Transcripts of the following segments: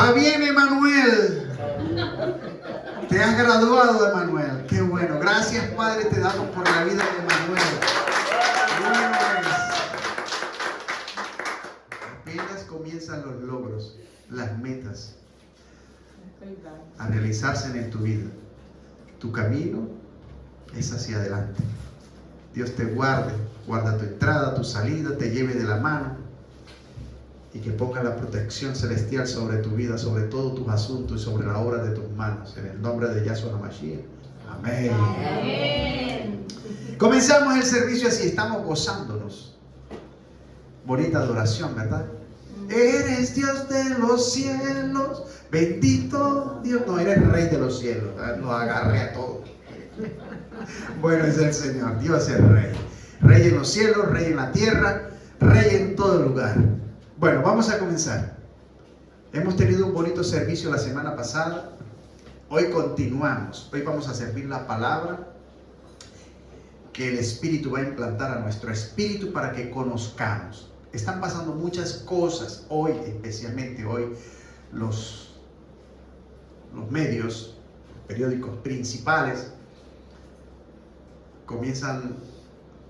Va bien, Emanuel. Te has graduado, Emanuel. Qué bueno. Gracias, Padre, te damos por la vida de Emanuel. Bueno es. Apenas comienzan los logros, las metas a realizarse en tu vida. Tu camino es hacia adelante. Dios te guarde, guarda tu entrada, tu salida, te lleve de la mano y que ponga la protección celestial sobre tu vida, sobre todos tus asuntos y sobre la obra de tus manos. En el nombre de Yahshua HaMashiach. Amén. Amén. Comenzamos el servicio así, estamos gozándonos. Bonita adoración, ¿verdad? Eres Dios de los cielos, bendito Dios. No, eres Rey de los cielos, nos agarré a todos. Bueno es el Señor, Dios es Rey. Rey en los cielos, Rey en la tierra, Rey en todo lugar. Bueno, vamos a comenzar. Hemos tenido un bonito servicio la semana pasada. Hoy continuamos. Hoy vamos a servir la palabra que el Espíritu va a implantar a nuestro espíritu para que conozcamos. Están pasando muchas cosas hoy, especialmente hoy, los medios, periódicos principales, comienzan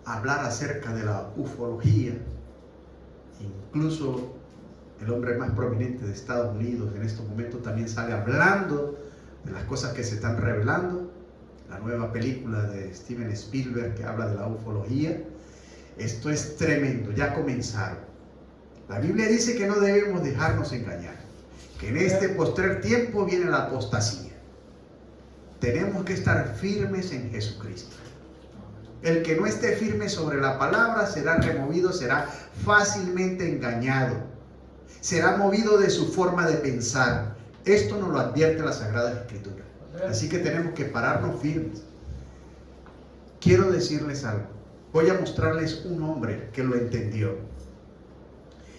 a hablar acerca de la ufología. Incluso el hombre más prominente de Estados Unidos en estos momentos también sale hablando de las cosas que se están revelando. La nueva película de Steven Spielberg que habla de la ufología. Esto es tremendo, ya comenzaron. La Biblia dice que no debemos dejarnos engañar, que en este postrer tiempo viene la apostasía. Tenemos que estar firmes en Jesucristo. El que no esté firme sobre la palabra será removido, será fácilmente engañado, será movido de su forma de pensar. Esto nos lo advierte la Sagrada Escritura. Así que tenemos que pararnos firmes. Quiero decirles algo. Voy a mostrarles un hombre que lo entendió.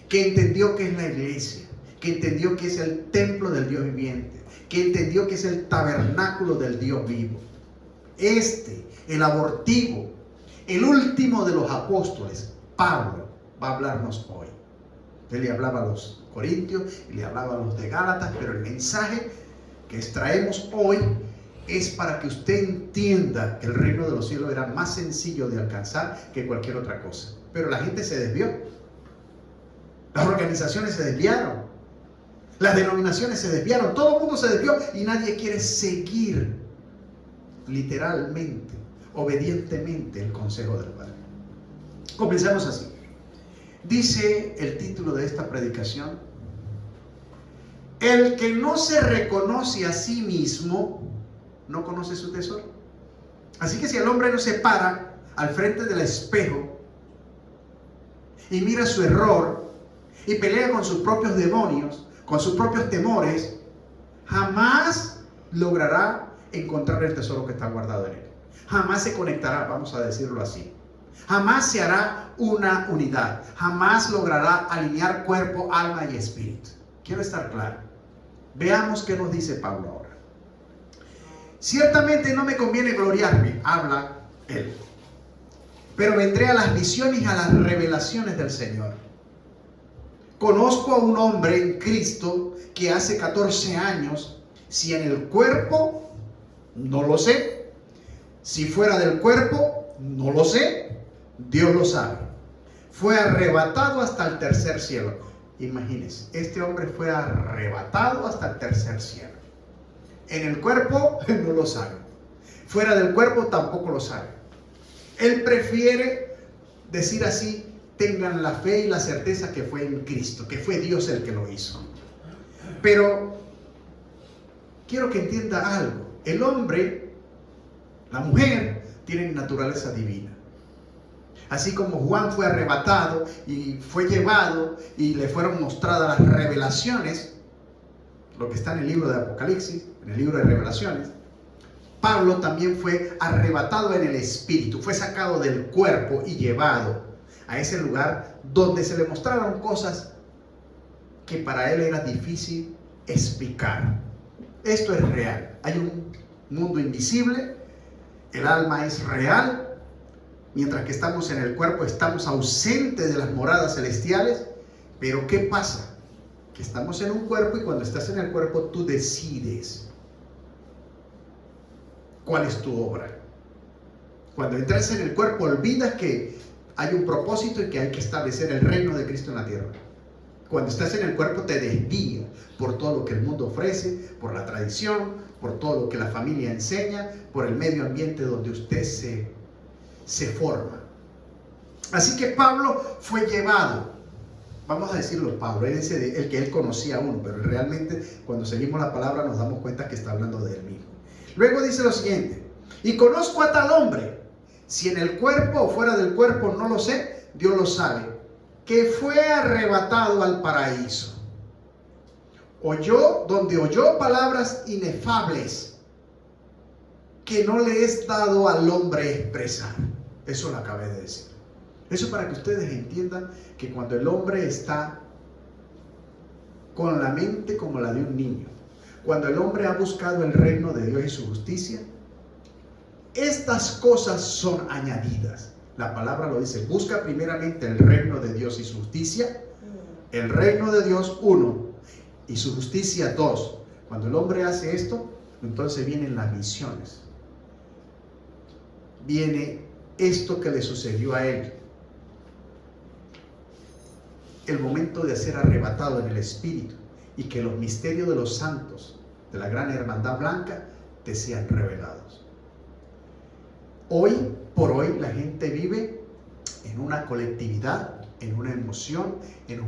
Que entendió que es la iglesia. Que entendió que es el templo del Dios viviente. Que entendió que es el tabernáculo del Dios vivo. El abortivo, el último de los apóstoles, Pablo, va a hablarnos hoy. Él le hablaba a los corintios y le hablaba a los de Gálatas, pero el mensaje que extraemos hoy es para que usted entienda que el reino de los cielos era más sencillo de alcanzar que cualquier otra cosa. Pero la gente se desvió. Las organizaciones se desviaron. Las denominaciones se desviaron. Todo el mundo se desvió y nadie quiere seguir literalmente, obedientemente el consejo del Padre. Comencemos así. Dice el título de esta predicación: el que no se reconoce a sí mismo no conoce su tesoro. Así que si el hombre no se para al frente del espejo y mira su error y pelea con sus propios demonios, con sus propios temores, jamás logrará encontrar el tesoro que está guardado en él. Jamás se conectará, vamos a decirlo así. Jamás se hará una unidad. Jamás logrará alinear cuerpo, alma y espíritu. Quiero estar claro. Veamos qué nos dice Pablo ahora. Ciertamente no me conviene gloriarme, habla él, pero vendré a las visiones y a las revelaciones del Señor. Conozco a un hombre en Cristo que hace 14 años, si en el cuerpo, no lo sé. Si fuera del cuerpo, no lo sé. Dios lo sabe. Fue arrebatado hasta el tercer cielo. Imagínense, este hombre fue arrebatado hasta el tercer cielo. En el cuerpo no lo sabe. Fuera del cuerpo tampoco lo sabe. Él prefiere decir así: tengan la fe y la certeza que fue en Cristo, que fue Dios el que lo hizo. Pero quiero que entienda algo. El hombre, la mujer, tienen naturaleza divina. Así como Juan fue arrebatado y fue llevado y le fueron mostradas las revelaciones, lo que está en el libro de Apocalipsis, en el libro de Revelaciones, Pablo también fue arrebatado en el espíritu, fue sacado del cuerpo y llevado a ese lugar donde se le mostraron cosas que para él era difícil explicar. Esto es real. Hay un mundo invisible, el alma es real. Mientras que estamos en el cuerpo, estamos ausentes de las moradas celestiales. Pero ¿qué pasa? que estamos en un cuerpo y cuando estás en el cuerpo tú decides cuál es tu obra. Cuando entras en el cuerpo olvidas que hay un propósito y que hay que establecer el reino de Cristo en la tierra. Cuando estás en el cuerpo te desvías por todo lo que el mundo ofrece, por la tradición, por todo lo que la familia enseña, por el medio ambiente donde usted se forma. Así que Pablo fue llevado, vamos a decirlo Pablo, él es el que él conocía a uno, pero realmente cuando seguimos la palabra nos damos cuenta que está hablando de él mismo. Luego dice lo siguiente: y conozco a tal hombre, si en el cuerpo o fuera del cuerpo no lo sé, Dios lo sabe, que fue arrebatado al paraíso. Donde oyó palabras inefables que no le es dado al hombre expresar. Eso lo acabé de decir. Eso para que ustedes entiendan que cuando el hombre está con la mente como la de un niño, cuando el hombre ha buscado el reino de Dios y su justicia, estas cosas son añadidas. La palabra lo dice: busca primeramente el reino de Dios y su justicia. El reino de Dios, 1, y su justicia, 2. Cuando el hombre hace esto, entonces vienen las misiones. Viene esto que le sucedió a él. El momento de ser arrebatado en el Espíritu y que los misterios de los santos de la gran hermandad blanca te sean revelados. Hoy por hoy la gente vive en una colectividad, en una emoción, en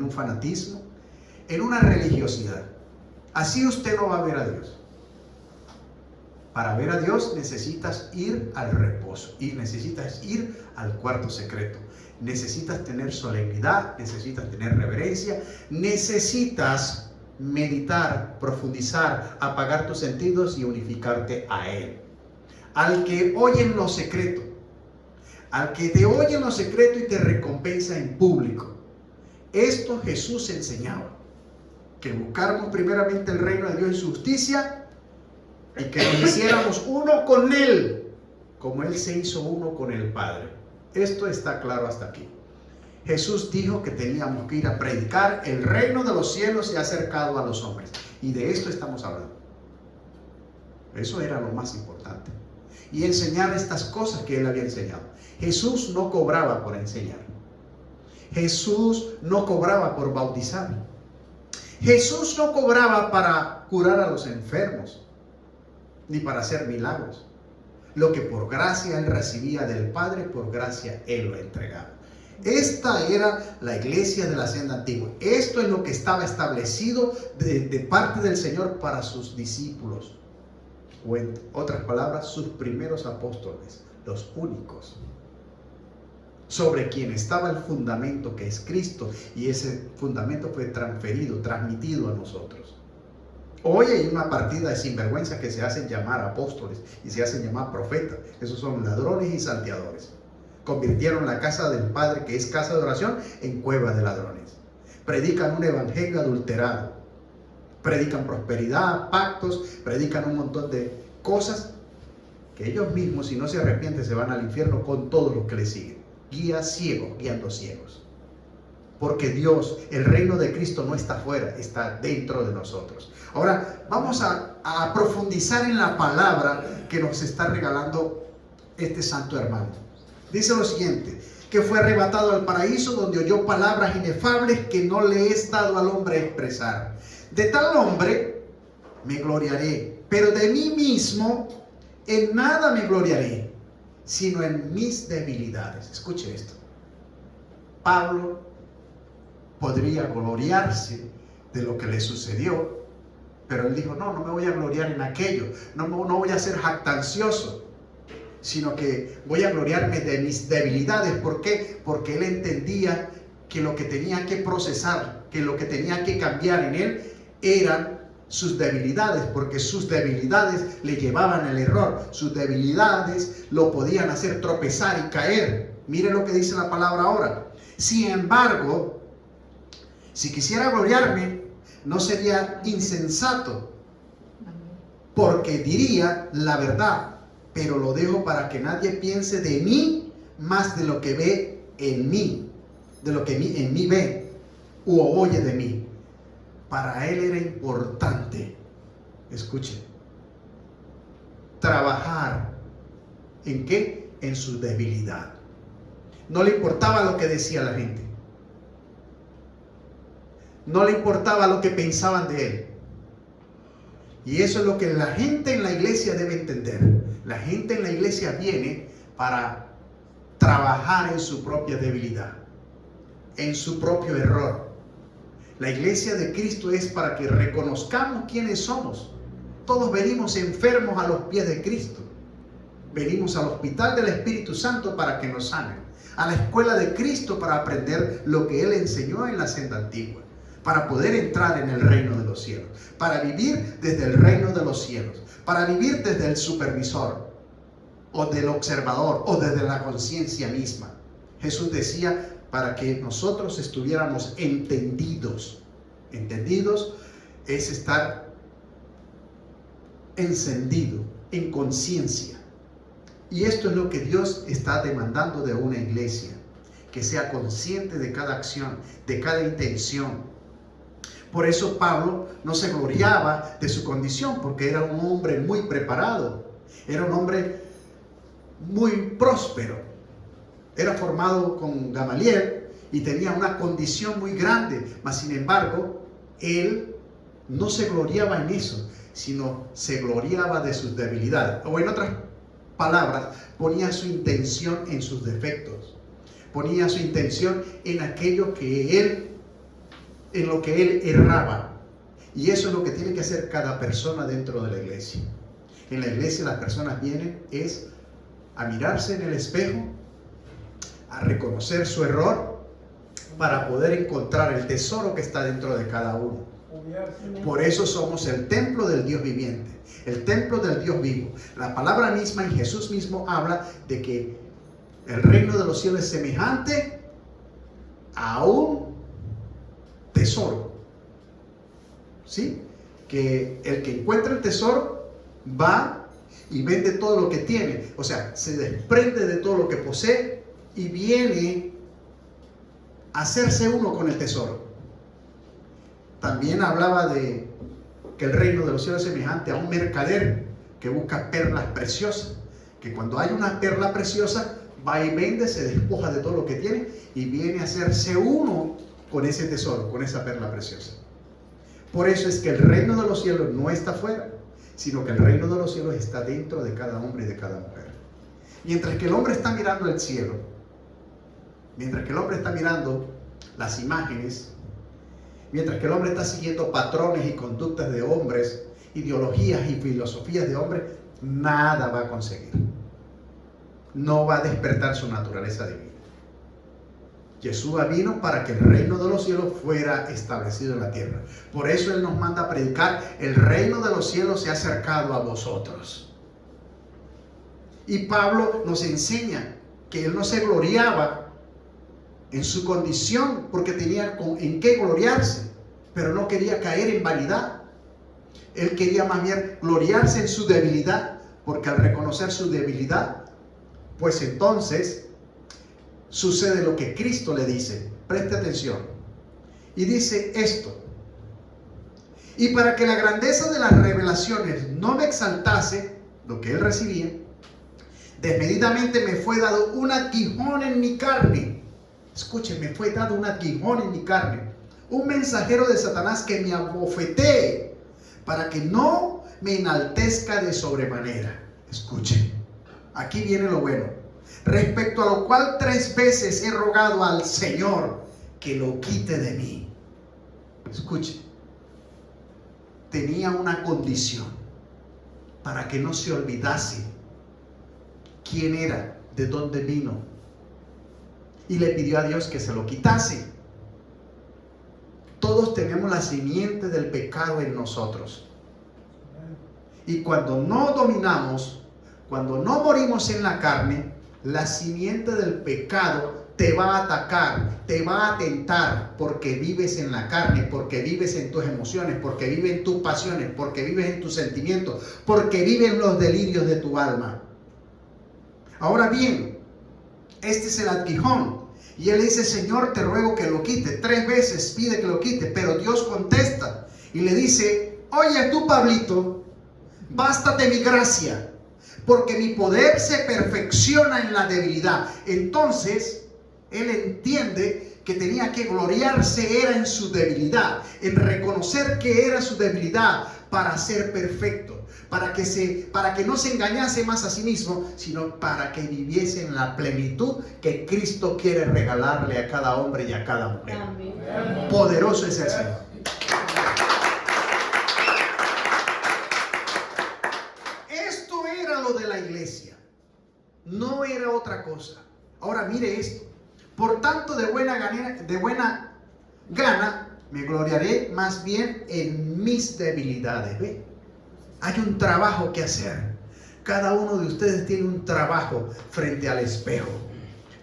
un fanatismo, en una religiosidad. Así usted no va a ver a Dios. Para ver a Dios necesitas ir al reposo y necesitas ir al cuarto secreto. Necesitas tener solemnidad, necesitas tener reverencia, necesitas meditar, profundizar, apagar tus sentidos y unificarte a Él. Al que oye en lo secreto, al que te oye en lo secreto y te recompensa en público. Esto Jesús enseñaba, que buscáramos primeramente el reino de Dios y su justicia y que nos hiciéramos uno con Él, como Él se hizo uno con el Padre. Esto está claro hasta aquí. Jesús dijo que teníamos que ir a predicar: el reino de los cielos se ha acercado a los hombres. Y de esto estamos hablando. Eso era lo más importante. Y enseñar estas cosas que Él había enseñado. Jesús no cobraba por enseñar. Jesús no cobraba por bautizar. Jesús no cobraba para curar a los enfermos, ni para hacer milagros. Lo que por gracia Él recibía del Padre, por gracia Él lo entregaba. Esta era la iglesia de la senda antigua. Esto es lo que estaba establecido de parte del Señor para sus discípulos. O en otras palabras, sus primeros apóstoles, los únicos. Sobre quien estaba el fundamento que es Cristo. Y ese fundamento fue transmitido a nosotros. Hoy hay una partida de sinvergüenzas que se hacen llamar apóstoles y se hacen llamar profetas. Esos son ladrones y salteadores. Convirtieron la casa del Padre, que es casa de oración, en cueva de ladrones. Predican un evangelio adulterado. Predican prosperidad, pactos, predican un montón de cosas que ellos mismos, si no se arrepienten, se van al infierno con todos los que les siguen. Guías ciegos, guiando ciegos. Porque Dios, el reino de Cristo no está afuera, está dentro de nosotros. Ahora vamos a profundizar en la palabra que nos está regalando este santo hermano. Dice lo siguiente: que fue arrebatado al paraíso, donde oyó palabras inefables que no le es dado al hombre expresar. De tal hombre me gloriaré, pero de mí mismo en nada me gloriaré, sino en mis debilidades. Escuche esto. Pablo podría gloriarse de lo que le sucedió, pero él dijo: no me voy a gloriar en aquello, no voy a ser jactancioso, sino que voy a gloriarme de mis debilidades. ¿Por qué? Porque él entendía que lo que tenía que procesar, que lo que tenía que cambiar en él eran sus debilidades, porque sus debilidades le llevaban al error, sus debilidades lo podían hacer tropezar y caer. Mire lo que dice la palabra ahora: sin embargo, si quisiera gloriarme, no sería insensato, porque diría la verdad, pero lo dejo para que nadie piense de mí más de lo que ve en mí, de lo que en mí ve o oye de mí. Para él era importante, escuche, trabajar ¿en qué? En su debilidad. No le importaba lo que decía la gente. No le importaba lo que pensaban de él. Y eso es lo que la gente en la iglesia debe entender. La gente en la iglesia viene para trabajar en su propia debilidad, en su propio error. La iglesia de Cristo es para que reconozcamos quiénes somos. Todos venimos enfermos a los pies de Cristo. Venimos al hospital del Espíritu Santo para que nos sanen. A la escuela de Cristo para aprender lo que Él enseñó en la senda antigua. Para poder entrar en el reino de los cielos. Para vivir desde el reino de los cielos. Para vivir desde el supervisor. O del observador. O desde la conciencia misma. Jesús decía para que nosotros estuviéramos entendidos. Entendidos es estar encendido, en conciencia. Y esto es lo que Dios está demandando de una iglesia, que sea consciente de cada acción, de cada intención. Por eso Pablo no se gloriaba de su condición, porque era un hombre muy preparado, era un hombre muy próspero, era formado con Gamaliel y tenía una condición muy grande, mas sin embargo, él no se gloriaba en eso, sino se gloriaba de sus debilidades. O en otras palabras, ponía su intención en sus defectos. Ponía su intención en aquello que él, en lo que él erraba. Y eso es lo que tiene que hacer cada persona dentro de la iglesia. En la iglesia las personas vienen es a mirarse en el espejo, a reconocer su error, para poder encontrar el tesoro que está dentro de cada uno. Por eso somos el templo del Dios viviente, el templo del Dios vivo. La palabra misma en Jesús mismo habla de que el reino de los cielos es semejante a un tesoro. ¿Sí? Que el que encuentra el tesoro va y vende todo lo que tiene. O sea, se desprende de todo lo que posee y viene a hacerse uno con el tesoro. También hablaba de que el reino de los cielos es semejante a un mercader que busca perlas preciosas. Que cuando hay una perla preciosa, va y vende, se despoja de todo lo que tiene y viene a hacerse uno con ese tesoro, con esa perla preciosa. Por eso es que el reino de los cielos no está afuera, sino que el reino de los cielos está dentro de cada hombre y de cada mujer. Mientras que el hombre está mirando el cielo, mientras que el hombre está mirando las imágenes, mientras que el hombre está siguiendo patrones y conductas de hombres, ideologías y filosofías de hombres, nada va a conseguir. No va a despertar su naturaleza divina. Yeshua vino para que el reino de los cielos fuera establecido en la tierra. Por eso Él nos manda a predicar: el reino de los cielos se ha acercado a vosotros. Y Pablo nos enseña que él no se gloriaba en su condición porque tenía en qué gloriarse, pero no quería caer en vanidad. Él quería más bien gloriarse en su debilidad, porque al reconocer su debilidad, pues entonces sucede lo que Cristo le dice. Preste atención. Y dice esto: y para que la grandeza de las revelaciones no me exaltase, lo que él recibía, desmedidamente me fue dado un aguijón en mi carne. Escuchen, me fue dado un aguijón en mi carne, un mensajero de Satanás que me abofetee, para que no me enaltezca de sobremanera. Escuchen, aquí viene lo bueno. Respecto a lo cual 3 veces he rogado al Señor que lo quite de mí. Escuchen, tenía una condición para que no se olvidase quién era, de dónde vino, y le pidió a Dios que se lo quitase. Todos tenemos la simiente del pecado en nosotros, y cuando no dominamos, cuando no morimos en la carne, la simiente del pecado te va a atacar, te va a tentar, porque vives en la carne, porque vives en tus emociones, porque vives en tus pasiones, porque vives en tus sentimientos, porque vives en los delirios de tu alma. Ahora bien, este es el aguijón, y él dice: Señor, te ruego que lo quite. 3 veces pide que lo quite, pero Dios contesta: y le dice: oye tú, Pablito, bástate mi gracia, porque mi poder se perfecciona en la debilidad. Entonces él entiende que tenía que gloriarse era en su debilidad, en reconocer que era su debilidad para ser perfecto, para que no se engañase más a sí mismo, sino para que viviese en la plenitud que Cristo quiere regalarle a cada hombre y a cada mujer. Amén. Poderoso es el Señor. Esto era lo de la iglesia, no era otra cosa. Ahora mire esto: por tanto, de buena gana me gloriaré más bien en mis debilidades. ¿Ve? Hay un trabajo que hacer. Cada uno de ustedes tiene un trabajo frente al espejo.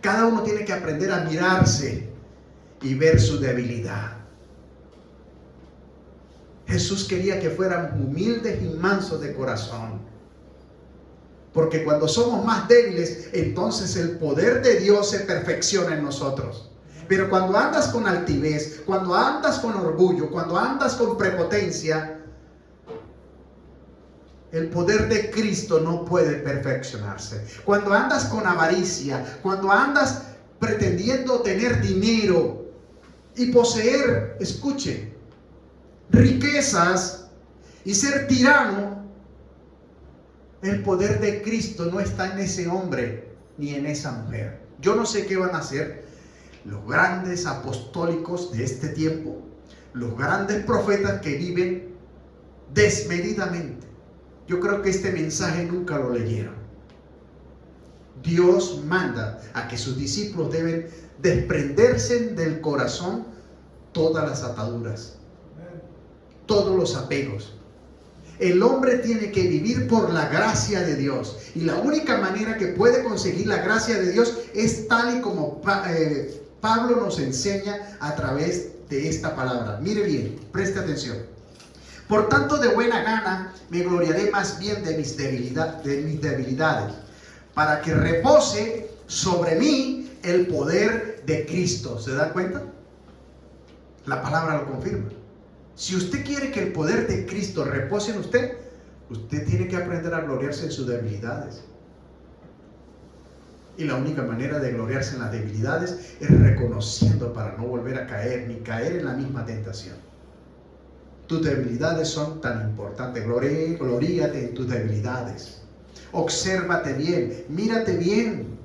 Cada uno tiene que aprender a mirarse y ver su debilidad. Jesús quería que fuéramos humildes y mansos de corazón, porque cuando somos más débiles, entonces el poder de Dios se perfecciona en nosotros. Pero cuando andas con altivez, cuando andas con orgullo, cuando andas con prepotencia, el poder de Cristo no puede perfeccionarse. Cuando andas con avaricia, cuando andas pretendiendo tener dinero y poseer, escuche, riquezas y ser tirano, el poder de Cristo no está en ese hombre ni en esa mujer. Yo no sé qué van a hacer los grandes apostólicos de este tiempo, los grandes profetas que viven desmedidamente. Yo creo que este mensaje nunca lo leyeron. Dios manda a que sus discípulos deben desprenderse del corazón todas las ataduras, todos los apegos. El hombre tiene que vivir por la gracia de Dios, y la única manera que puede conseguir la gracia de Dios es tal y como Pablo nos enseña a través de esta palabra. Mire bien, preste atención. Por tanto, de buena gana me gloriaré más bien de mis debilidades, para que repose sobre mí el poder de Cristo. ¿Se da cuenta? La palabra lo confirma. Si usted quiere que el poder de Cristo repose en usted, usted tiene que aprender a gloriarse en sus debilidades. Y la única manera de gloriarse en las debilidades es reconociendo, para no volver a caer ni caer en la misma tentación. Tus debilidades son tan importantes. Gloríate en tus debilidades. Obsérvate bien, mírate bien,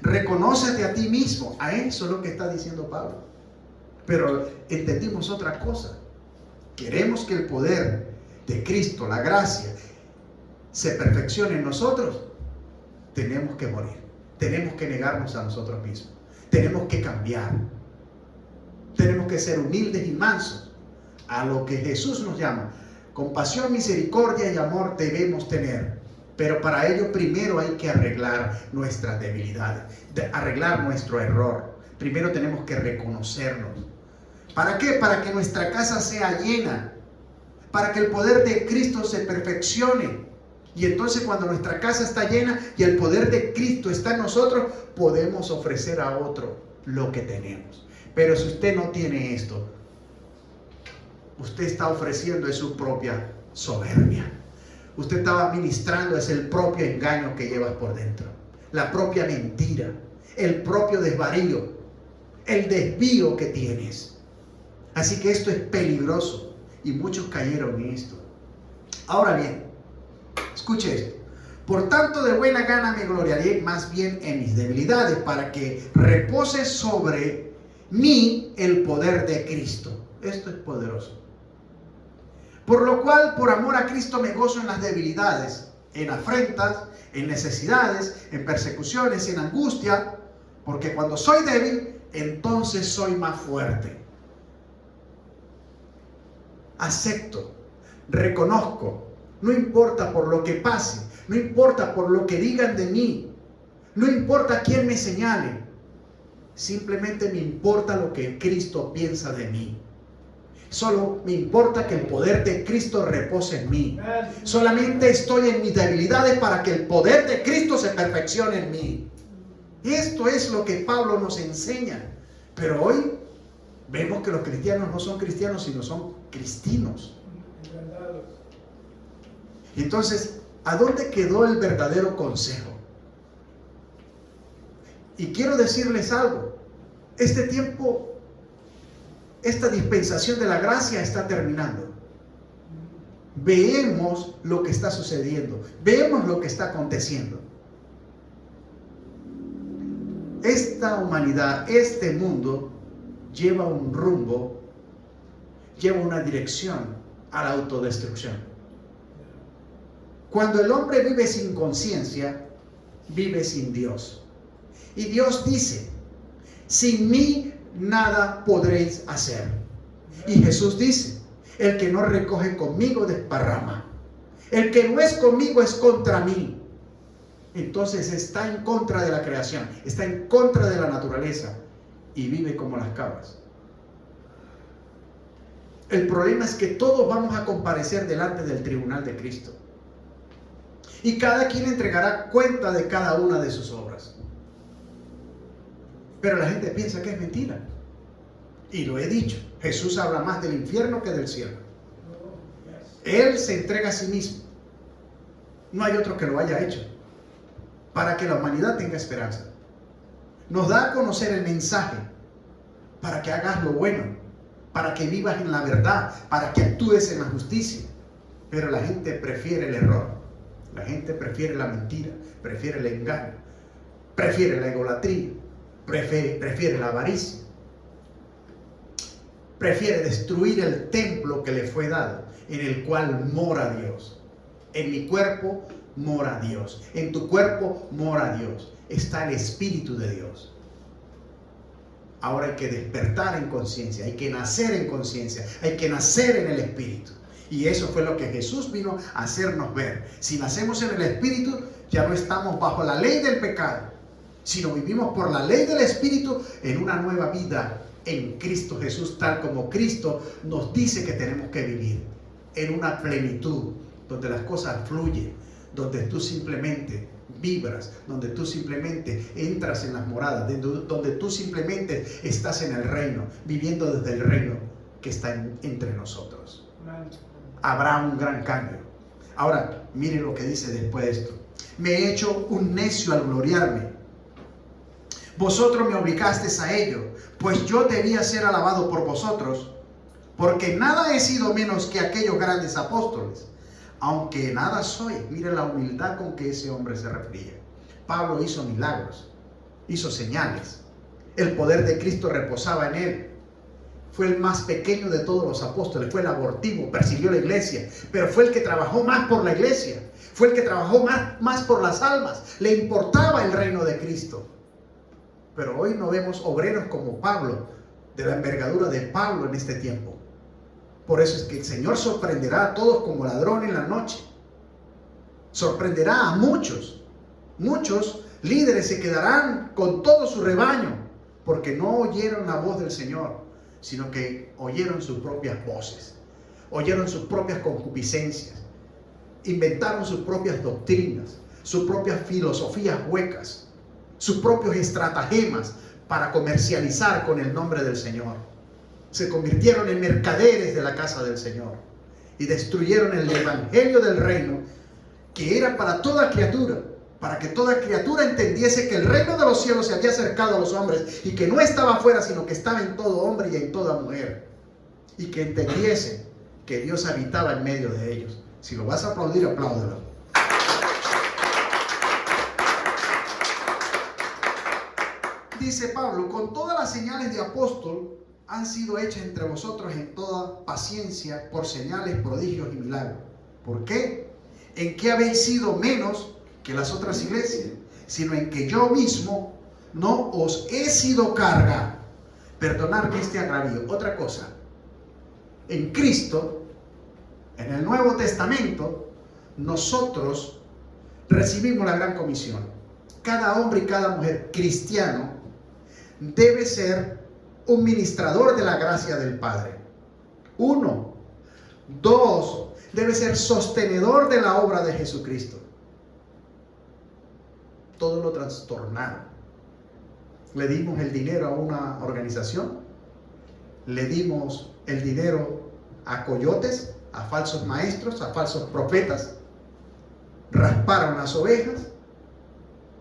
reconócete a ti mismo. A eso es lo que está diciendo Pablo. Pero entendimos otra cosa. Queremos que el poder de Cristo, la gracia, se perfeccione en nosotros. Tenemos que morir. Tenemos que negarnos a nosotros mismos. Tenemos que cambiar. Tenemos que ser humildes y mansos a lo que Jesús nos llama. Compasión, misericordia y amor debemos tener. Pero para ello primero hay que arreglar nuestras debilidades, arreglar nuestro error. Primero tenemos que reconocernos. ¿Para qué? Para que nuestra casa sea llena, para que el poder de Cristo se perfeccione. Y entonces, cuando nuestra casa está llena y el poder de Cristo está en nosotros, podemos ofrecer a otro lo que tenemos. Pero si usted no tiene esto, usted está ofreciendo es su propia soberbia. Usted está ministrando es el propio engaño que llevas por dentro, la propia mentira, el propio desvarío, el desvío que tienes. Así que esto es peligroso y muchos cayeron en esto. Ahora bien, escuche esto. Por tanto, de buena gana me gloriaré más bien en mis debilidades, para que repose sobre mí el poder de Cristo. Esto es poderoso. Por lo cual, por amor a Cristo, me gozo en las debilidades, en afrentas, en necesidades, en persecuciones, en angustia, porque cuando soy débil, entonces soy más fuerte. Acepto, reconozco, no importa por lo que pase, no importa por lo que digan de mí, no importa quién me señale, simplemente me importa lo que Cristo piensa de mí. Solo me importa que el poder de Cristo repose en mí. Solamente estoy en mis debilidades para que el poder de Cristo se perfeccione en mí. Esto es lo que Pablo nos enseña. Pero hoy vemos que los cristianos no son cristianos, sino son cristinos. Entonces, ¿a dónde quedó el verdadero consejo? Y quiero decirles algo. Este tiempo, esta dispensación de la gracia está terminando. Veamos lo que está sucediendo. Veamos lo que está aconteciendo. Esta humanidad, este mundo, lleva un rumbo, lleva una dirección a la autodestrucción. Cuando el hombre vive sin conciencia, vive sin Dios. Y Dios dice, sin mí nada podréis hacer. Y Jesús dice, el que no recoge conmigo desparrama. El que no es conmigo es contra mí. Entonces está en contra de la creación, está en contra de la naturaleza y vive como las cabras. El problema es que todos vamos a comparecer delante del tribunal de Cristo. Y cada quien entregará cuenta de cada una de sus obras. Pero la gente piensa que es mentira. Y lo he dicho, Jesús habla más del infierno que del cielo. Él se entrega a sí mismo. No hay otro que lo haya hecho. Para que la humanidad tenga esperanza. Nos da a conocer el mensaje. Para que hagas lo bueno. Para que vivas en la verdad. Para que actúes en la justicia. Pero la gente prefiere el error. La gente prefiere la mentira. Prefiere el engaño. Prefiere la idolatría. Prefiere la avaricia. Prefiere destruir el templo que le fue dado, en el cual mora Dios. En mi cuerpo mora Dios. En tu cuerpo mora Dios. Está el Espíritu de Dios. Ahora hay que despertar en conciencia, hay que nacer en conciencia, hay que nacer en el Espíritu. Y eso fue lo que Jesús vino a hacernos ver. Si nacemos en el Espíritu, ya no estamos bajo la ley del pecado, sino vivimos por la ley del Espíritu en una nueva vida en Cristo Jesús, tal como Cristo nos dice que tenemos que vivir, en una plenitud, donde las cosas fluyen, donde tú simplemente vibras, donde tú simplemente entras en las moradas, donde tú simplemente estás en el reino, viviendo desde el reino que está entre nosotros. Habrá un gran cambio. Ahora, miren lo que dice después de esto. Me he hecho un necio al gloriarme. Vosotros me obligasteis a ello, pues yo debía ser alabado por vosotros, porque nada he sido menos que aquellos grandes apóstoles, aunque nada soy. Mire la humildad con que ese hombre se refería. Pablo hizo milagros, hizo señales, el poder de Cristo reposaba en él. Fue el más pequeño de todos los apóstoles, fue el abortivo, persiguió la iglesia, pero fue el que trabajó más por la iglesia, fue el que trabajó más por las almas, le importaba el reino de Cristo. Pero hoy no vemos obreros como Pablo, de la envergadura de Pablo en este tiempo. Por eso es que el Señor sorprenderá a todos como ladrón en la noche. Sorprenderá a muchos. Muchos líderes se quedarán con todo su rebaño, porque no oyeron la voz del Señor, sino que oyeron sus propias voces, oyeron sus propias concupiscencias, inventaron sus propias doctrinas, sus propias filosofías huecas, sus propios estratagemas para comercializar con el nombre del Señor. Se convirtieron en mercaderes de la casa del Señor y destruyeron el evangelio del reino, que era para toda criatura, para que toda criatura entendiese que el reino de los cielos se había acercado a los hombres y que no estaba afuera, sino que estaba en todo hombre y en toda mujer, y que entendiese que Dios habitaba en medio de ellos. Si lo vas a aplaudir, apláudelo. Dice Pablo, con todas las señales de apóstol han sido hechas entre vosotros en toda paciencia por señales, prodigios y milagros. ¿Por qué? ¿En qué habéis sido menos que las otras iglesias? Sino en que yo mismo no os he sido carga. Perdonadme este agravio. Otra cosa, en Cristo, en el Nuevo Testamento, nosotros recibimos la gran comisión. Cada hombre y cada mujer cristiano debe ser un ministrador de la gracia del Padre. 1. 2. Debe ser sostenedor de la obra de Jesucristo. Todo lo trastornado. Le dimos el dinero a una organización, le dimos el dinero a coyotes, a falsos maestros, a falsos profetas, rasparon las ovejas,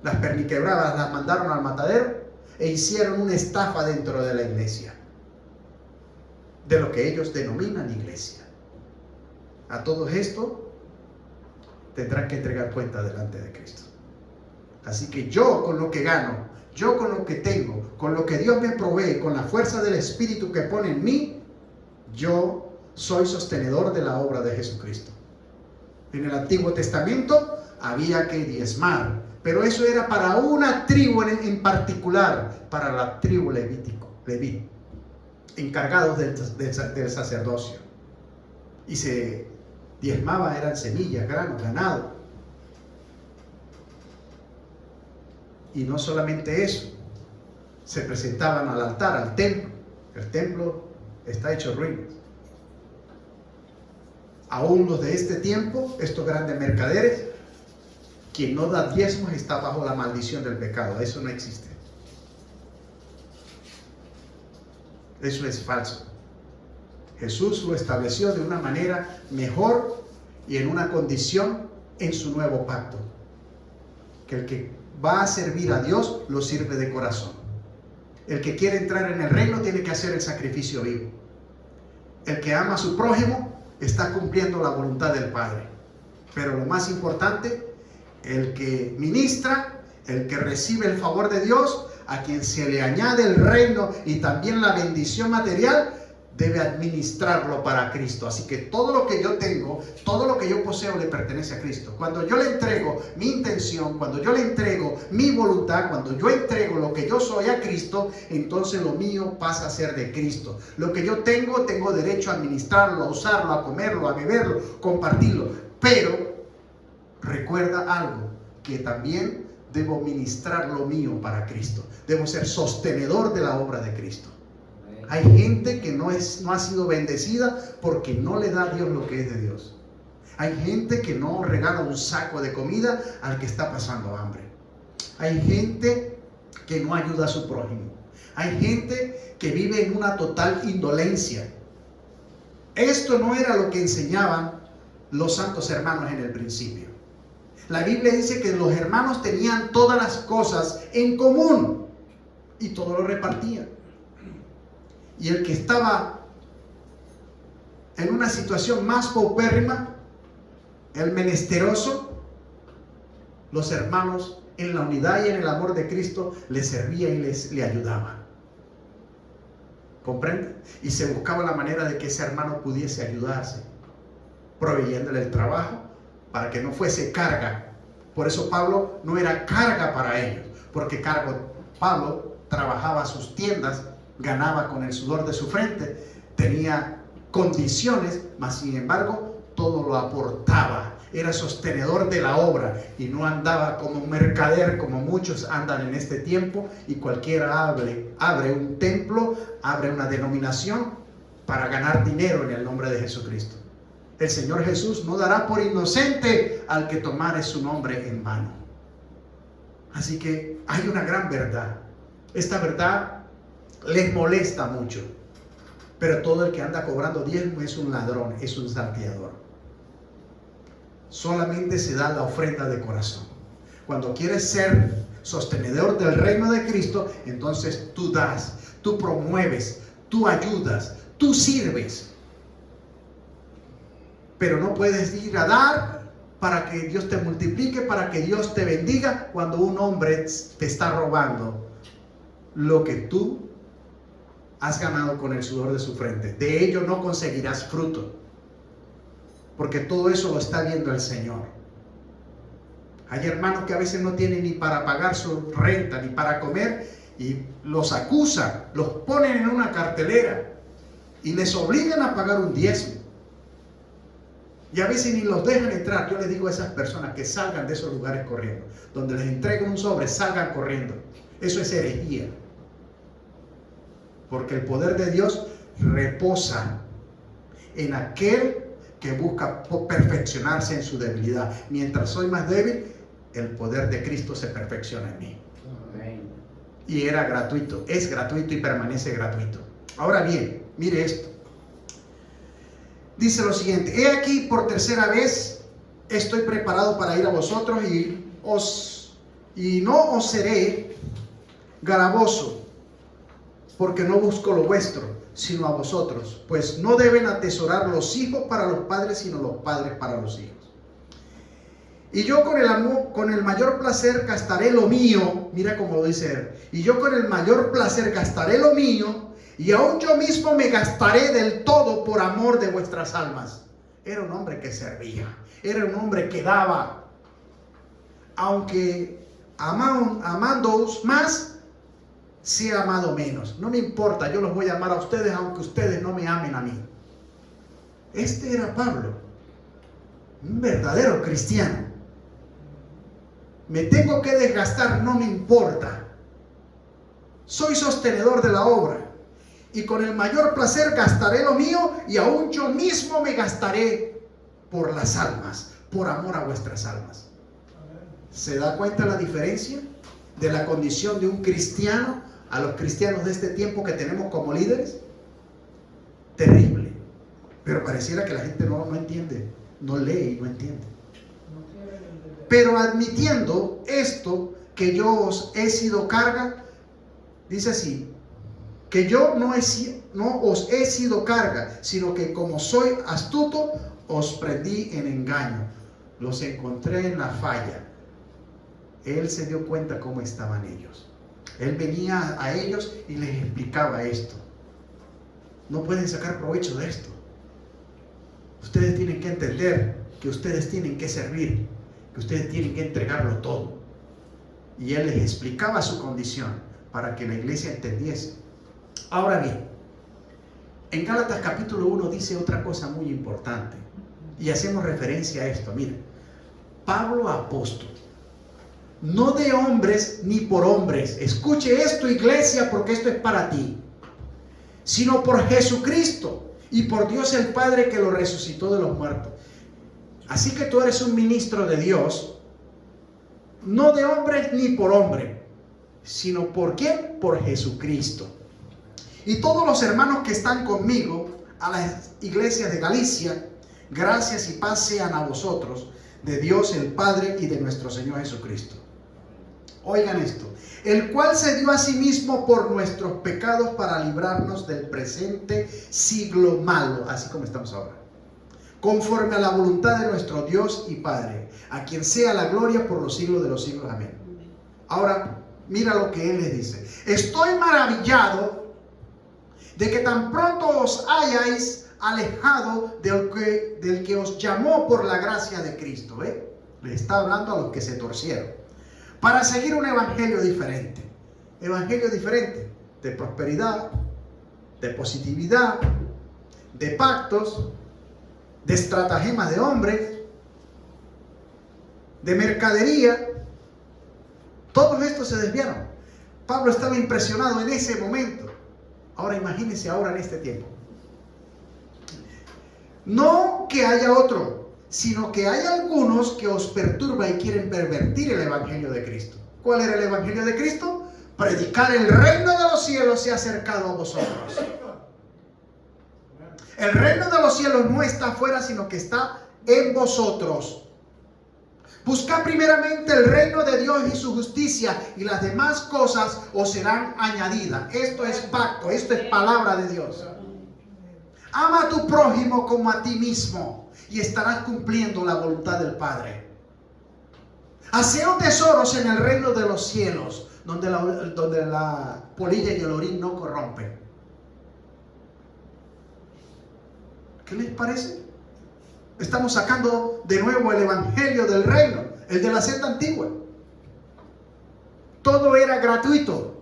las perniquebradas las mandaron al matadero e hicieron una estafa dentro de la iglesia, de lo que ellos denominan iglesia. A todo esto tendrán que entregar cuenta delante de Cristo. Así que yo, con lo que gano, yo con lo que tengo, con lo que Dios me provee, con la fuerza del Espíritu que pone en mí, yo soy sostenedor de la obra de Jesucristo. En el Antiguo Testamento había que diezmar, pero eso era para una tribu en particular, para la tribu Leví, encargados del sacerdocio. Y se diezmaba, eran semillas, granos, ganado. Y no solamente eso, se presentaban al altar, al templo. El templo está hecho ruinas. Aún los de este tiempo, estos grandes mercaderes, quien no da diezmos está bajo la maldición del pecado. Eso no existe. Eso es falso. Jesús lo estableció de una manera mejor y en una condición en su nuevo pacto. Que el que va a servir a Dios lo sirve de corazón. El que quiere entrar en el reino tiene que hacer el sacrificio vivo. El que ama a su prójimo está cumpliendo la voluntad del Padre. Pero lo más importante, el que ministra, el que recibe el favor de Dios, a quien se le añade el reino y también la bendición material, debe administrarlo para Cristo. Así que todo lo que yo tengo, todo lo que yo poseo le pertenece a Cristo. Cuando yo le entrego mi intención, cuando yo le entrego mi voluntad, cuando yo entrego lo que yo soy a Cristo, entonces lo mío pasa a ser de Cristo. Lo que yo tengo derecho a administrarlo, a usarlo, a comerlo, a beberlo, compartirlo. Pero recuerda algo, que también debo ministrar lo mío para Cristo. Debo ser sostenedor de la obra de Cristo. Hay gente que no ha sido bendecida porque no le da a Dios lo que es de Dios. Hay gente que no regala un saco de comida al que está pasando hambre. Hay gente que no ayuda a su prójimo. Hay gente que vive en una total indolencia. Esto no era lo que enseñaban los santos hermanos en el principio. La Biblia dice que los hermanos tenían todas las cosas en común y todo lo repartían. Y el que estaba en una situación más paupérrima, el menesteroso, los hermanos en la unidad y en el amor de Cristo le servía y le ayudaba. ¿Comprende? Y se buscaba la manera de que ese hermano pudiese ayudarse, proveyéndole el trabajo para que no fuese carga. Por eso Pablo no era carga para ellos, porque Pablo trabajaba sus tiendas, ganaba con el sudor de su frente, tenía condiciones, mas sin embargo todo lo aportaba. Era sostenedor de la obra y no andaba como un mercader como muchos andan en este tiempo, y cualquiera abre un templo, abre una denominación para ganar dinero en el nombre de Jesucristo. El Señor Jesús no dará por inocente al que tomare su nombre en vano. Así que hay una gran verdad. Esta verdad les molesta mucho, pero todo el que anda cobrando diezmo es un ladrón, es un salteador. Solamente se da la ofrenda de corazón. Cuando quieres ser sostenedor del reino de Cristo, entonces tú das, tú promueves, tú ayudas, tú sirves. Pero no puedes ir a dar para que Dios te multiplique, para que Dios te bendiga, cuando un hombre te está robando lo que tú has ganado con el sudor de su frente. De ello no conseguirás fruto, porque todo eso lo está viendo el Señor. Hay hermanos que a veces no tienen ni para pagar su renta, ni para comer, y los acusan, los ponen en una cartelera y les obligan a pagar un diezmo. Y a veces ni los dejan entrar. Yo les digo a esas personas que salgan de esos lugares corriendo. Donde les entreguen un sobre, salgan corriendo. Eso es herejía. Porque el poder de Dios reposa en aquel que busca perfeccionarse en su debilidad. Mientras soy más débil, el poder de Cristo se perfecciona en mí. Amén. Y era gratuito, es gratuito y permanece gratuito. Ahora bien, mire esto. Dice lo siguiente: he aquí por tercera vez estoy preparado para ir a vosotros y no os seré gravoso, porque no busco lo vuestro, sino a vosotros. Pues no deben atesorar los hijos para los padres, sino los padres para los hijos. Y yo con el mayor placer gastaré lo mío. Mira cómo lo dice él. Y yo con el mayor placer gastaré lo mío, y aún yo mismo me gastaré del todo por amor de vuestras almas. Era un hombre que servía. Era un hombre que daba. Aunque amándoos más, sea amado menos. No me importa, yo los voy a amar a ustedes, aunque ustedes no me amen a mí. Este era Pablo, un verdadero cristiano. Me tengo que desgastar, no me importa. Soy sostenedor de la obra, y con el mayor placer gastaré lo mío, y aún yo mismo me gastaré por las almas, por amor a vuestras almas. ¿Se da cuenta la diferencia de la condición de un cristiano a los cristianos de este tiempo que tenemos como líderes? Terrible. Pero pareciera que la gente no entiende, no lee y no entiende. Pero admitiendo esto, que yo os he sido carga, dice así, que yo no os he sido carga, sino que como soy astuto, os prendí en engaño, los encontré en la falla. Él se dio cuenta cómo estaban ellos. Él venía a ellos y les explicaba esto. No pueden sacar provecho de esto. Ustedes tienen que entender que ustedes tienen que servir, que ustedes tienen que entregarlo todo. Y él les explicaba su condición para que la iglesia entendiese. Ahora bien, en Gálatas capítulo 1 dice otra cosa muy importante, y hacemos referencia a esto. Miren, Pablo apóstol, no de hombres ni por hombres, escuche esto, iglesia, porque esto es para ti, sino por Jesucristo y por Dios el Padre, que lo resucitó de los muertos. Así que tú eres un ministro de Dios, no de hombres ni por hombre, sino ¿por quién? Por Jesucristo. Y todos los hermanos que están conmigo a las iglesias de Galicia, gracias y paz sean a vosotros, de Dios el Padre y de nuestro Señor Jesucristo. Oigan esto, el cual se dio a sí mismo por nuestros pecados para librarnos del presente siglo malo, así como estamos ahora, conforme a la voluntad de nuestro Dios y Padre, a quien sea la gloria por los siglos de los siglos. Amén. Ahora, mira lo que él les dice. Estoy maravillado de que tan pronto os hayáis alejado del que os llamó por la gracia de Cristo. ¿Ve? Les está hablando a los que se torcieron, para seguir un evangelio diferente. Evangelio diferente de prosperidad, de positividad, de pactos, de estratagemas de hombres, de mercadería. Todos estos se desviaron. Pablo estaba impresionado en ese momento. Ahora imagínense ahora en este tiempo. No que haya otro, sino que hay algunos que os perturban y quieren pervertir el evangelio de Cristo. ¿Cuál era el evangelio de Cristo? Predicar el reino de los cielos se ha acercado a vosotros. El reino de los cielos no está afuera, sino que está en vosotros. Buscad primeramente el reino de Dios y su justicia, y las demás cosas os serán añadidas. Esto es pacto, esto es palabra de Dios. Ama a tu prójimo como a ti mismo, y estarás cumpliendo la voluntad del Padre. Haceos tesoros en el reino de los cielos, donde la polilla y el orín no corrompen. ¿Qué les parece? Estamos sacando de nuevo el evangelio del reino, el de la senda antigua. Todo era gratuito.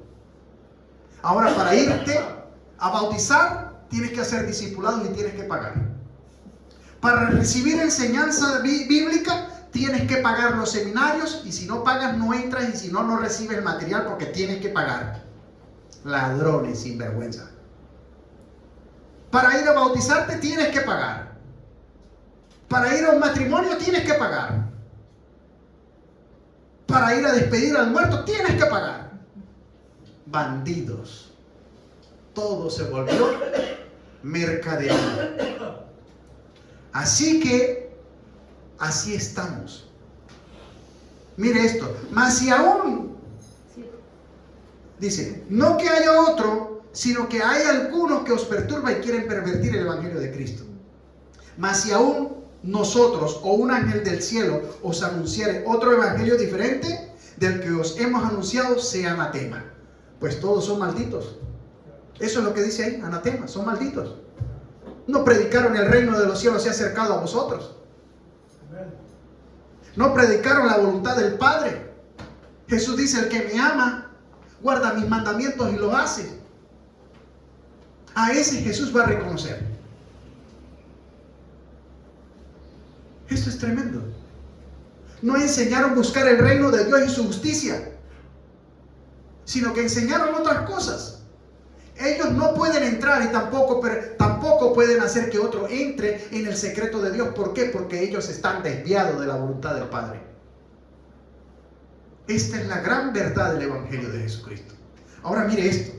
Ahora, para irte a bautizar, tienes que hacer discipulado y tienes que pagar. Para recibir enseñanza bíblica, tienes que pagar los seminarios, y si no pagas no entras, y si no, no recibes el material porque tienes que pagar. Ladrones, sinvergüenza. Para ir a bautizarte tienes que pagar. Para ir a un matrimonio tienes que pagar. Para ir a despedir al muerto tienes que pagar. Bandidos. Todo se volvió mercadería. Así que así estamos. Mire esto, mas si aún, dice, no que haya otro, sino que hay algunos que os perturban y quieren pervertir el evangelio de Cristo. Mas si aún nosotros o un ángel del cielo os anunciare otro evangelio diferente del que os hemos anunciado, sea anatema. Pues todos son malditos. Eso es lo que dice ahí, anatema, son malditos. No predicaron el reino de los cielos se ha acercado a vosotros. No predicaron la voluntad del Padre. Jesús dice, el que me ama, guarda mis mandamientos y los hace. A ese Jesús va a reconocer. Esto es tremendo. No enseñaron a buscar el reino de Dios y su justicia, sino que enseñaron otras cosas. Ellos no pueden entrar y tampoco pueden hacer que otro entre en el secreto de Dios. ¿Por qué? Porque ellos están desviados de la voluntad del Padre. Esta es la gran verdad del Evangelio de Jesucristo. Ahora mire esto.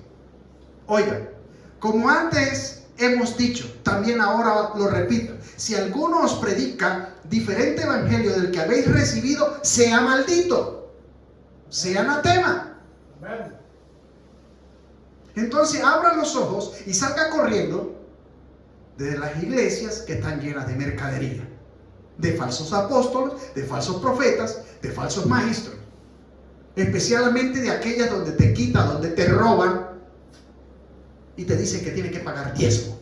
Oiga, como antes hemos dicho, también ahora lo repito, si alguno os predica diferente evangelio del que habéis recibido, sea maldito, sea anatema. Entonces abra los ojos y salga corriendo de las iglesias que están llenas de mercadería, de falsos apóstoles, de falsos profetas, de falsos maestros, especialmente de aquellas donde te quitan, donde te roban y te dicen que tienes que pagar diezmo.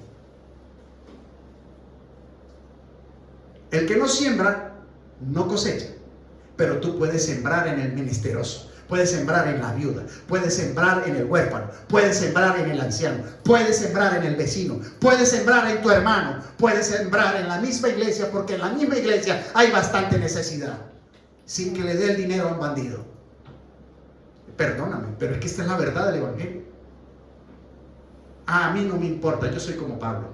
El que no siembra, no cosecha. Pero tú puedes sembrar en el menesteroso, puedes sembrar en la viuda, puedes sembrar en el huérfano, puedes sembrar en el anciano, puedes sembrar en el vecino, puedes sembrar en tu hermano, puedes sembrar en la misma iglesia, porque en la misma iglesia hay bastante necesidad, sin que le dé el dinero a un bandido. Perdóname, pero es que esta es la verdad del evangelio. A mí no me importa, yo soy como Pablo.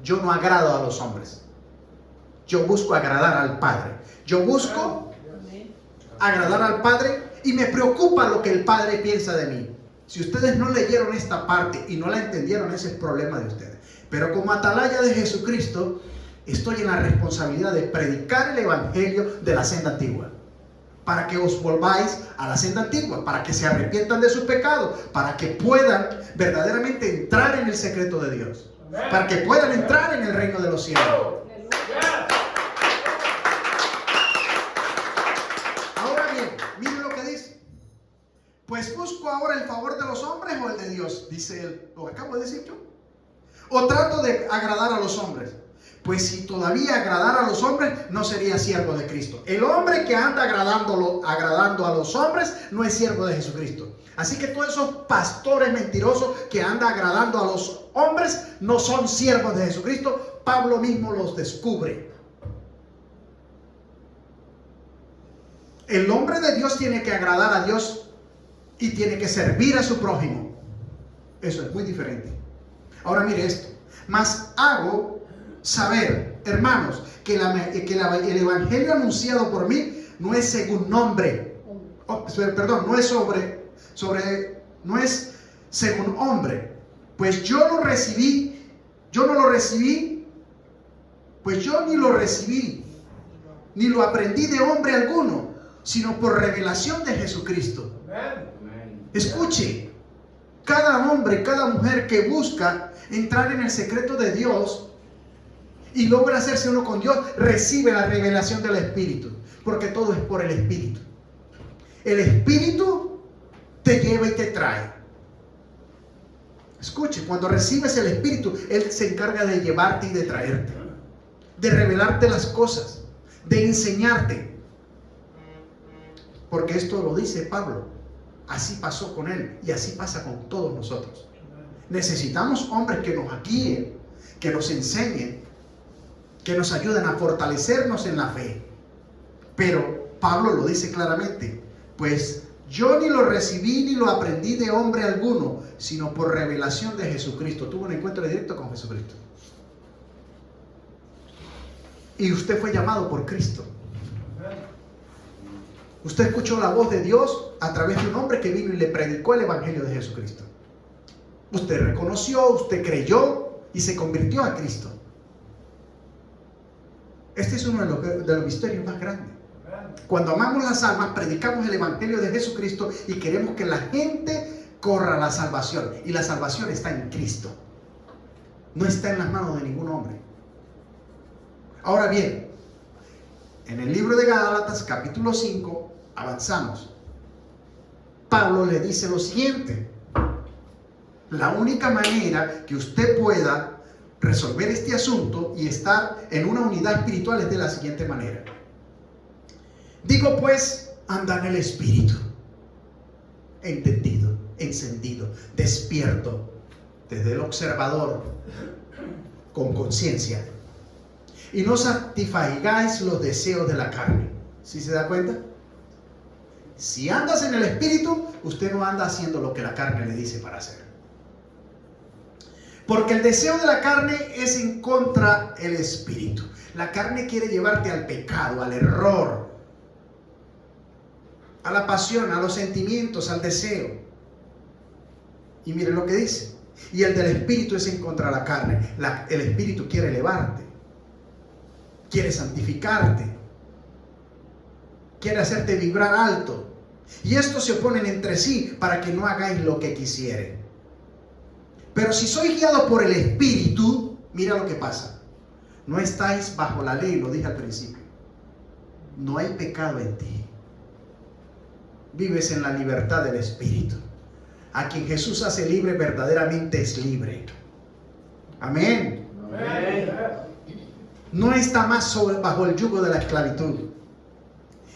Yo no agrado a los hombres. Yo busco agradar al Padre. Yo busco agradar al Padre y me preocupa lo que el Padre piensa de mí. Si ustedes no leyeron esta parte y no la entendieron, ese es problema de ustedes. Pero como atalaya de Jesucristo, estoy en la responsabilidad de predicar el evangelio de la senda antigua. Para que os volváis a la senda antigua, para que se arrepientan de sus pecados, para que puedan verdaderamente entrar en el secreto de Dios, para que puedan entrar en el reino de los cielos. Ahora bien, miren lo que dice. Pues busco ahora el favor de los hombres o el de Dios, dice él. Lo acabo de decir yo. O trato de agradar a los hombres. Pues si todavía agradara a los hombres, no sería siervo de Cristo. El hombre que anda agradando a los hombres no es siervo de Jesucristo. Así que todos esos pastores mentirosos que andan agradando a los hombres no son siervos de Jesucristo. Pablo mismo los descubre. El hombre de Dios tiene que agradar a Dios y tiene que servir a su prójimo. Eso es muy diferente. Ahora mire esto. Mas hago saber, hermanos, que el evangelio anunciado por mí no es según nombre. No es según hombre. Pues yo ni lo recibí, ni lo aprendí de hombre alguno, sino por revelación de Jesucristo. Escuche, cada hombre, cada mujer que busca entrar en el secreto de Dios y logra hacerse uno con Dios, recibe la revelación del Espíritu, porque todo es por el Espíritu. El Espíritu te lleva y te trae. Escuche, cuando recibes el Espíritu, Él se encarga de llevarte y de traerte, de revelarte las cosas, de enseñarte. Porque esto lo dice Pablo. Así pasó con él y así pasa con todos nosotros. Necesitamos hombres que nos guíen, que nos enseñen, que nos ayuden a fortalecernos en la fe. Pero Pablo lo dice claramente: pues yo ni lo recibí ni lo aprendí de hombre alguno, sino por revelación de Jesucristo. Tuvo un encuentro directo con Jesucristo. Y usted fue llamado por Cristo. Usted escuchó la voz de Dios a través de un hombre que vino y le predicó el evangelio de Jesucristo. Usted reconoció, usted creyó y se convirtió a Cristo. Este es uno de los misterios más grandes. Cuando amamos las almas, predicamos el evangelio de Jesucristo y queremos que la gente corra a la salvación. Y la salvación está en Cristo. No está en las manos de ningún hombre. Ahora bien, en el libro de Gálatas, capítulo 5, avanzamos. Pablo le dice lo siguiente: la única manera que usted pueda resolver este asunto y estar en una unidad espiritual es de la siguiente manera. Digo pues, anda en el espíritu, entendido, encendido, despierto, desde el observador, con conciencia, y no satisfagáis los deseos de la carne. ¿Sí se da cuenta? Si andas en el espíritu, usted no anda haciendo lo que la carne le dice para hacer. Porque el deseo de la carne es en contra del espíritu. La carne quiere llevarte al pecado, al error, a la pasión, a los sentimientos, al deseo. Y miren lo que dice. Y el del espíritu es en contra de la carne. El espíritu quiere elevarte, quiere santificarte, quiere hacerte vibrar alto. Y estos se oponen entre sí para que no hagáis lo que quisieren. Pero si sois guiados por el espíritu, mira lo que pasa. No estáis bajo la ley, lo dije al principio. No hay pecado en ti. Vives en la libertad del espíritu. A quien Jesús hace libre, verdaderamente es libre. Amén. Amén. No está más bajo el yugo de la esclavitud.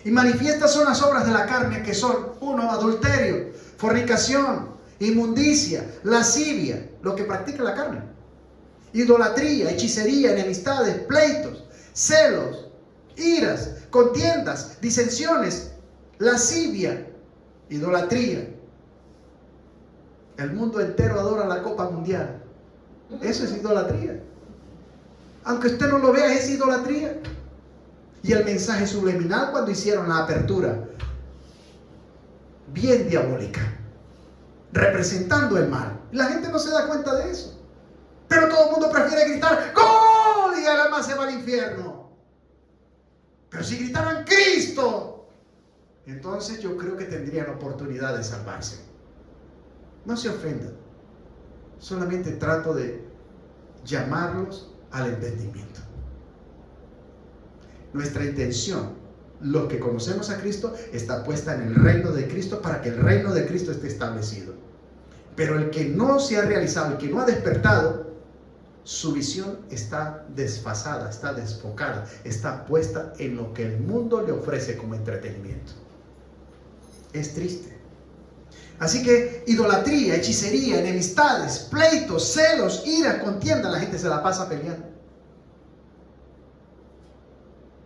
Y manifiestas son las obras de la carne, que son: 1, adulterio, fornicación, inmundicia, lascivia, lo que practica la carne, idolatría, hechicería, enemistades, pleitos, celos, iras, contiendas, disensiones, lascivia, idolatría. El mundo entero adora la Copa Mundial. Eso es idolatría. Aunque usted no lo vea, es idolatría. Y el mensaje subliminal cuando hicieron la apertura, bien diabólica, representando el mal. La gente no se da cuenta de eso. Pero todo el mundo prefiere gritar ¡gol! Y el alma se va al infierno. Pero si gritaran Cristo, entonces yo creo que tendrían oportunidad de salvarse. No se ofendan. Solamente trato de llamarlos al entendimiento. Nuestra intención, los que conocemos a Cristo, está puesta en el reino de Cristo para que el reino de Cristo esté establecido. Pero el que no se ha realizado, el que no ha despertado, su visión está desfasada, está desfocada, está puesta en lo que el mundo le ofrece como entretenimiento. Es triste. Así que idolatría, hechicería, enemistades, pleitos, celos, ira, contienda, la gente se la pasa peleando.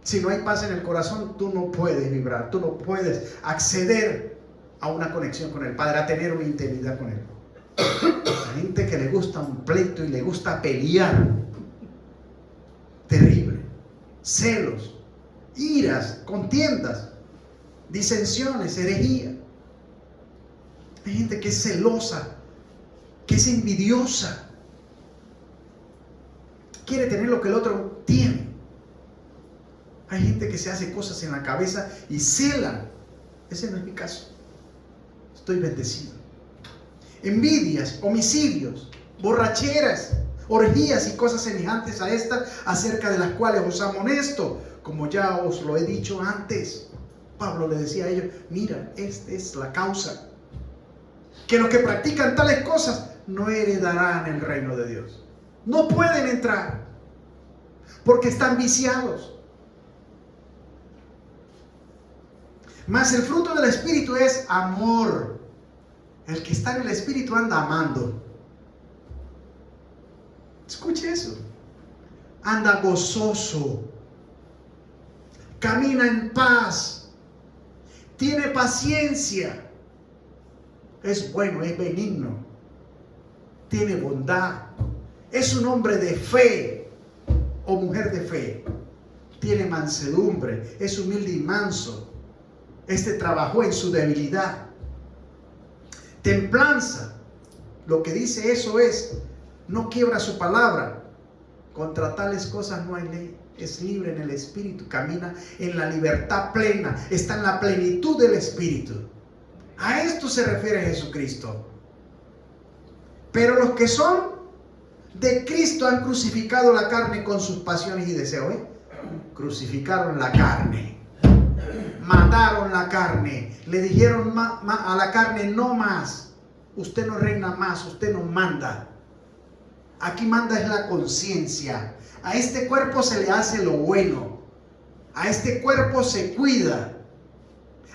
Si no hay paz en el corazón, tú no puedes vibrar, tú no puedes acceder a una conexión con el Padre, a tener una intimidad con Él. La gente que le gusta un pleito y le gusta pelear, terrible. Celos, iras, contiendas, disensiones, herejía. Hay gente que es celosa, que es envidiosa, quiere tener lo que el otro tiene. Hay gente que se hace cosas en la cabeza y celan. Ese no es mi caso. Estoy bendecido. Envidias, homicidios, borracheras, orgías y cosas semejantes a estas, acerca de las cuales os amonesto, como ya os lo he dicho antes. Pablo le decía a ellos: mira, esta es la causa, que los que practican tales cosas no heredarán el reino de Dios. No pueden entrar porque están viciados. Mas el fruto del Espíritu es amor. El que está en el Espíritu anda amando. Escuche eso. Anda gozoso. Camina en paz. Tiene paciencia. Es bueno, es benigno. Tiene bondad. Es un hombre de fe o mujer de fe. Tiene mansedumbre. Es humilde y manso. Este trabajó en su debilidad. Templanza. Lo que dice eso es: no quiebra su palabra. Contra tales cosas no hay ley. es libre en el Espíritu, camina en la libertad plena, está en la plenitud del Espíritu. A esto se refiere Jesucristo. Pero los que son de Cristo han crucificado la carne con sus pasiones y deseos. Crucificaron la carne, mataron la carne, le dijeron a la carne: no más, usted no reina más, usted no manda. Aquí manda es la conciencia. A este cuerpo se le hace lo bueno, a este cuerpo se cuida.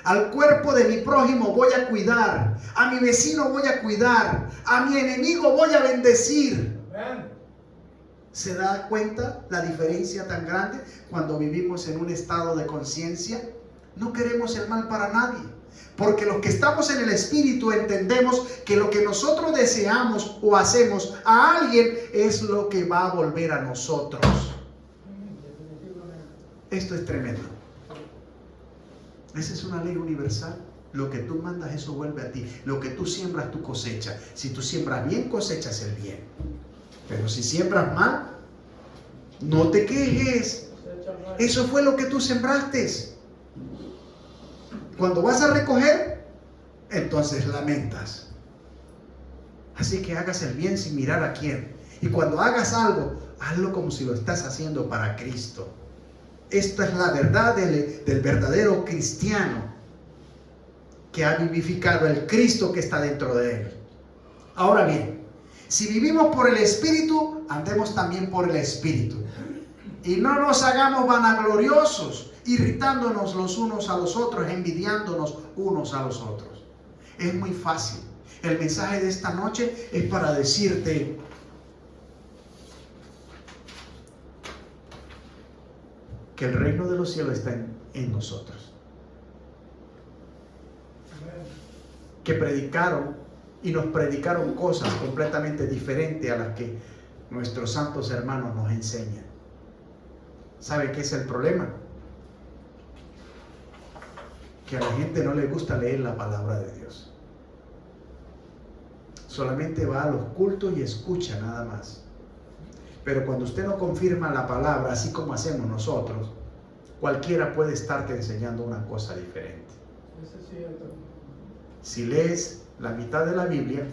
Al cuerpo de mi prójimo voy a cuidar, a mi vecino voy a cuidar, a mi enemigo voy a bendecir. ¿Se da cuenta la diferencia tan grande cuando vivimos en un estado de conciencia? No queremos el mal para nadie, porque los que estamos en el Espíritu entendemos que lo que nosotros deseamos o hacemos a alguien es lo que va a volver a nosotros. Esto es tremendo. Esa es una ley universal. Lo que tú mandas, eso vuelve a ti. Lo que tú siembras, tú cosechas. Si tú siembras bien, cosechas el bien. Pero si siembras mal, no te quejes. Eso fue lo que tú sembraste. Cuando vas a recoger, entonces lamentas. Así que hagas el bien sin mirar a quién. Y cuando hagas algo, hazlo como si lo estás haciendo para Cristo. Esta es la verdad del verdadero cristiano, que ha vivificado el Cristo que está dentro de él. Ahora bien, si vivimos por el Espíritu, andemos también por el Espíritu. Y no nos hagamos vanagloriosos, irritándonos los unos a los otros, envidiándonos unos a los otros. Es muy fácil. El mensaje de esta noche es para decirte: que el reino de los cielos está en nosotros. Que predicaron y nos predicaron cosas completamente diferentes a las que nuestros santos hermanos nos enseñan. ¿Sabe qué es el problema? Que a la gente no le gusta leer la palabra de Dios. Solamente va a los cultos y escucha nada más. Pero cuando usted no confirma la palabra, así como hacemos nosotros, cualquiera puede estarte enseñando una cosa diferente. Eso es cierto. Si lees la mitad de la Biblia,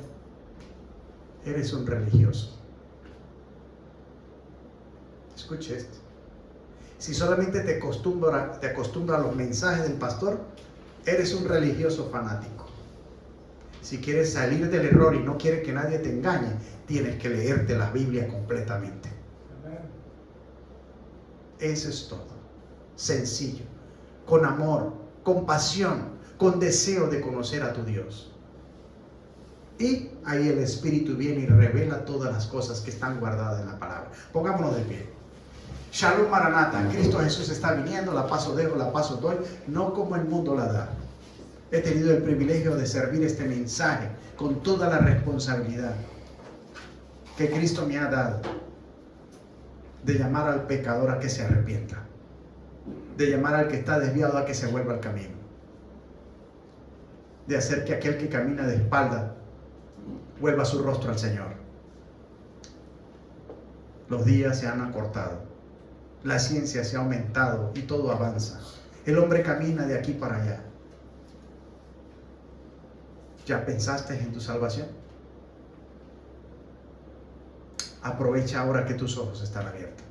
eres un religioso. Escuche esto. Si solamente te acostumbra a los mensajes del pastor, eres un religioso fanático. Si quieres salir del error y no quieres que nadie te engañe, tienes que leerte la Biblia completamente. Eso es todo. Sencillo, con amor, con pasión, con deseo de conocer a tu Dios. Y ahí el Espíritu viene y revela todas las cosas que están guardadas en la palabra. Pongámonos de pie. Shalom Maranatha. Cristo Jesús está viniendo. La paz os dejo, la paz os doy, no como el mundo la da. He tenido el privilegio de servir este mensaje con toda la responsabilidad que Cristo me ha dado, de llamar al pecador a que se arrepienta, de llamar al que está desviado a que se vuelva al camino, de hacer que aquel que camina de espalda vuelva su rostro al Señor. Los días se han acortado, la ciencia se ha aumentado y todo avanza. El hombre camina de aquí para allá. ¿Ya pensaste en tu salvación? Aprovecha ahora que tus ojos están abiertos,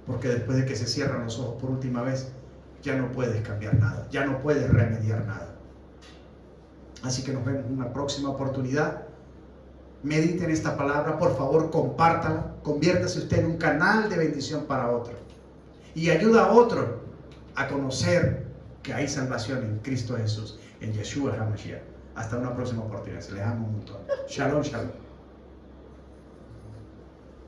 porque después de que se cierran los ojos por última vez, ya no puedes cambiar nada, ya no puedes remediar nada. Así que nos vemos en una próxima oportunidad. Mediten esta palabra, por favor, compártala, conviértase usted en un canal de bendición para otro y ayuda a otro a conocer que hay salvación en Cristo Jesús, en Yeshua HaMashiach. Hasta una próxima oportunidad. Se les amo un montón. Shalom, shalom.